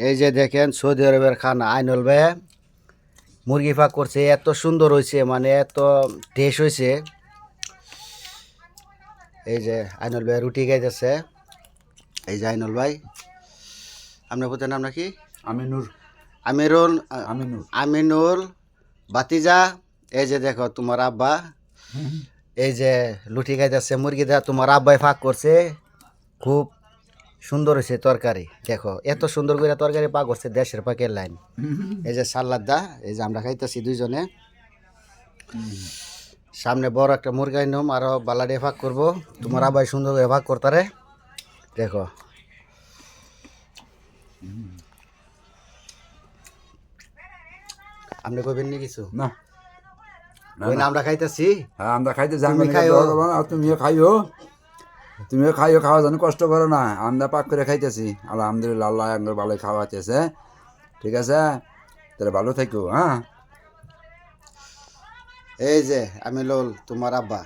এই যে দেখেন সৌদি আরবের খানা আইনুল ভাই মুরগি পাক করছে, এত সুন্দর হয়েছে, মানে এত টেস্ট হয়েছে। এই যে আইনুল ভাই রুটি খাইতেছে। এই যে আইনুল ভাই, আপনার পুতের নাম নাকি? আমিনুর। আমিরুল। আমিনুর। আমিনুল বাতিজা। এই যে দেখো তোমার আব্বা, এই যে লুটি খাইতেছে মুরগি দা, তোমার আব্বাই ফাঁক করছে। খুব সুন্দর হয়েছে তরকারি, দেখো এত সুন্দর করে তরকারি পাক করছে, দেশের পাকের লাইন। এই যে সাল্লাদ দা, এই যে আমরা খাইতেছি দুইজনে। সামনে বড় একটা মুরগি নম, আরো বালাডে ভাগ করবো। তোমার আব্বাই সুন্দর করে ভাগ করতারে, দেখো। আপনি কইবেন নি কিছু? না ওই না আমরা খাইতেছি। হ্যাঁ, আমরা খাইতে তুমি খাইও। তুমিও খাইও, তুমিও খাইও, খাওয়া জানি কষ্ট করো না, আমরা পাক করে খাইতেছি। আলহামদুলিল্লাহ, আল্লাহ একবার ভালো খাওয়াতেছে। ঠিক আছে, তাহলে ভালো থাকো। হ্যাঁ, এই যে আমি লোল তোমার আব্বা।